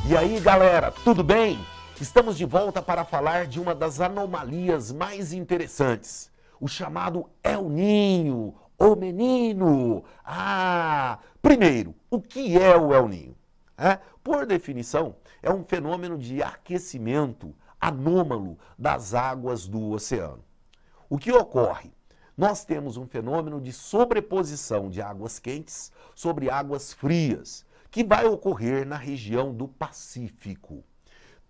E aí, galera, tudo bem? Estamos de volta para falar de uma das anomalias mais interessantes, o chamado El Ninho, o menino. Primeiro, o que é o El Ninho? Por definição, é um fenômeno de aquecimento anômalo das águas do oceano. O que ocorre? Nós temos um fenômeno de sobreposição de águas quentes sobre águas frias, que vai ocorrer na região do Pacífico.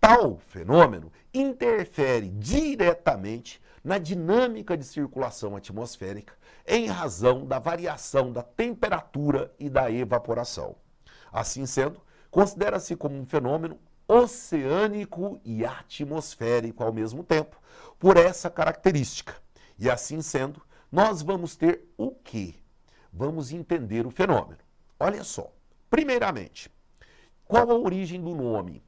Tal fenômeno interfere diretamente na dinâmica de circulação atmosférica em razão da variação da temperatura e da evaporação. Assim sendo, considera-se como um fenômeno oceânico e atmosférico ao mesmo tempo, por essa característica. E assim sendo, nós vamos ter o quê? Vamos entender o fenômeno. Olha só, primeiramente, qual a origem do nome?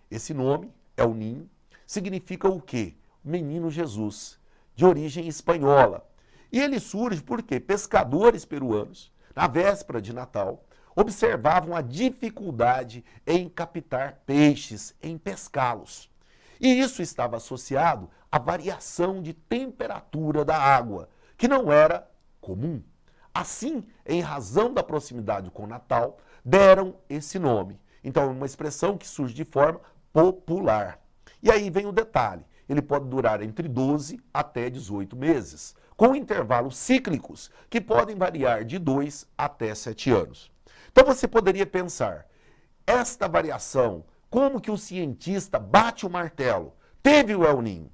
Esse nome, El Ninho, significa o quê? Menino Jesus, de origem espanhola. E ele surge porque pescadores peruanos, na véspera de Natal, observavam a dificuldade em captar peixes, em pescá-los. E isso estava associado à variação de temperatura da água, que não era comum. Assim, em razão da proximidade com o Natal, deram esse nome. Então, é uma expressão que surge de forma popular. E aí vem o detalhe, ele pode durar entre 12 até 18 meses, com intervalos cíclicos que podem variar de 2 até 7 anos. Então você poderia pensar, esta variação, como que o cientista bate o martelo? Teve o El Ninho.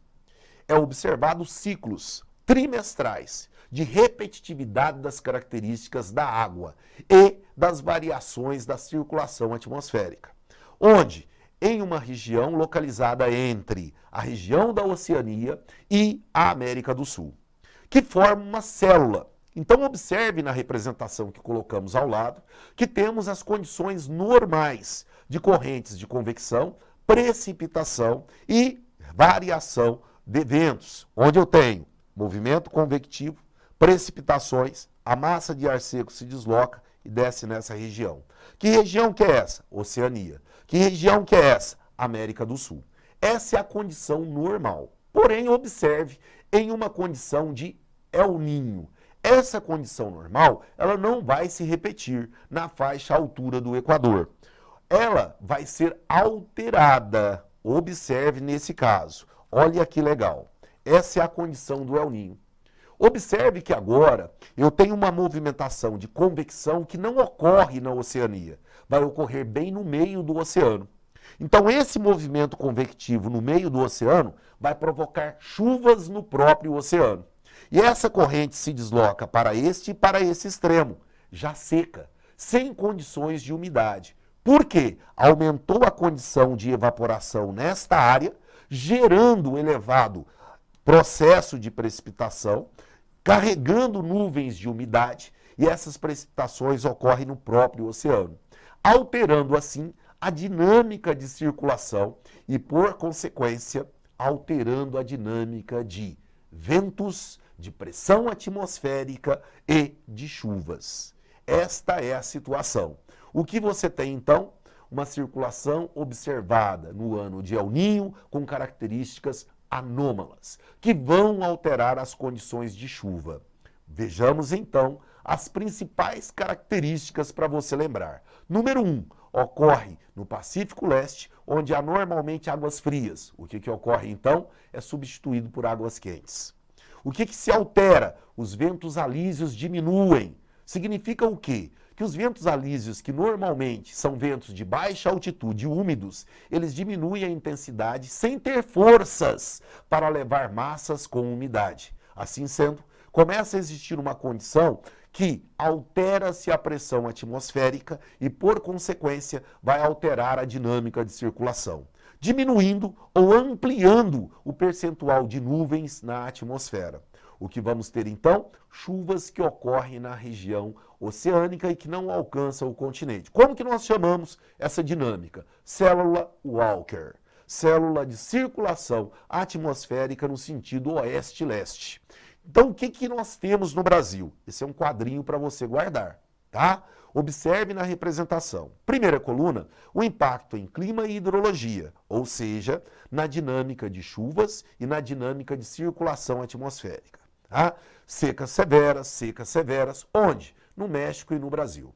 É observado ciclos trimestrais de repetitividade das características da água e das variações da circulação atmosférica, onde em uma região localizada entre a região da Oceania e a América do Sul, que forma uma célula. Então observe na representação que colocamos ao lado, que temos as condições normais de correntes de convecção, precipitação e variação de ventos, onde eu tenho movimento convectivo, precipitações, a massa de ar seco se desloca e desce nessa região. Que região que é essa? Oceania. Que região que é essa? América do Sul. Essa é a condição normal. Porém, observe em uma condição de El Ninho. Essa condição normal, ela não vai se repetir na faixa altura do Equador. Ela vai ser alterada. Observe nesse caso. Olha que legal. Essa é a condição do El Ninho. Observe que agora eu tenho uma movimentação de convecção que não ocorre na Oceania. Vai ocorrer bem no meio do oceano. Então esse movimento convectivo no meio do oceano vai provocar chuvas no próprio oceano. E essa corrente se desloca para este e para esse extremo, já seca, sem condições de umidade. Por quê? Aumentou a condição de evaporação nesta área, gerando um elevado processo de precipitação, carregando nuvens de umidade, e essas precipitações ocorrem no próprio oceano, alterando assim a dinâmica de circulação e, por consequência, alterando a dinâmica de ventos, de pressão atmosférica e de chuvas. Esta é a situação. O que você tem, então? Uma circulação observada no ano de El Ninho com características anômalas, que vão alterar as condições de chuva. Vejamos, então, as principais características para você lembrar. Número 1, ocorre no Pacífico Leste, onde há normalmente águas frias. O que ocorre, então, é substituído por águas quentes. O que se altera? Os ventos alísios diminuem. Significa o quê? Que os ventos alísios, que normalmente são ventos de baixa altitude úmidos, eles diminuem a intensidade sem ter forças para levar massas com umidade. Assim sendo, começa a existir uma condição que altera-se a pressão atmosférica e, por consequência, vai alterar a dinâmica de circulação, diminuindo ou ampliando o percentual de nuvens na atmosfera. O que vamos ter, então? Chuvas que ocorrem na região oceânica e que não alcançam o continente. Como que nós chamamos essa dinâmica? Célula Walker. Célula de circulação atmosférica no sentido oeste-leste. Então, o que nós temos no Brasil? Esse é um quadrinho para você guardar. tá? Observe na representação. Primeira coluna, o impacto em clima e hidrologia, ou seja, na dinâmica de chuvas e na dinâmica de circulação atmosférica. Tá? Secas severas, onde? No México e no Brasil.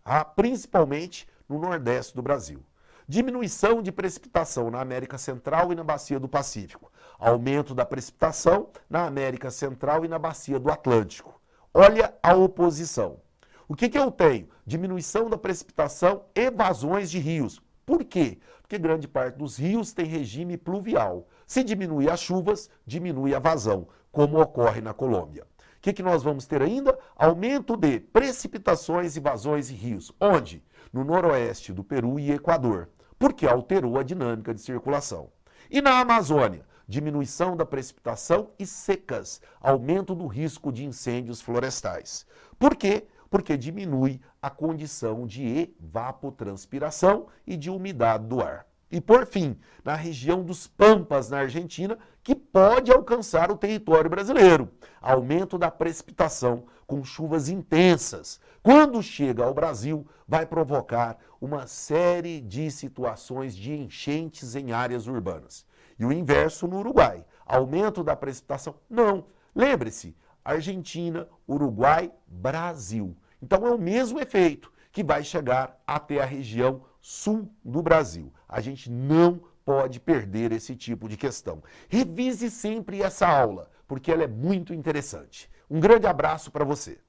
Tá? Principalmente no Nordeste do Brasil. Diminuição de precipitação na América Central e na Bacia do Pacífico. Aumento da precipitação na América Central e na Bacia do Atlântico. Olha a oposição. O que eu tenho? Diminuição da precipitação e vazões de rios. Por quê? Porque grande parte dos rios tem regime pluvial. Se diminui as chuvas, diminui a vazão, como ocorre na Colômbia. O que nós vamos ter ainda? Aumento de precipitações e vazões em rios. Onde? No noroeste do Peru e Equador, porque alterou a dinâmica de circulação. E na Amazônia? Diminuição da precipitação e secas, aumento do risco de incêndios florestais. Por quê? Porque diminui a condição de evapotranspiração e de umidade do ar. E por fim, na região dos Pampas, na Argentina, que pode alcançar o território brasileiro. Aumento da precipitação com chuvas intensas. Quando chega ao Brasil, vai provocar uma série de situações de enchentes em áreas urbanas. E o inverso no Uruguai. Aumento da precipitação? Não. Lembre-se, Argentina, Uruguai, Brasil. Então é o mesmo efeito que vai chegar até a região sul do Brasil. A gente não pode perder esse tipo de questão. Revise sempre essa aula, porque ela é muito interessante. Um grande abraço para você.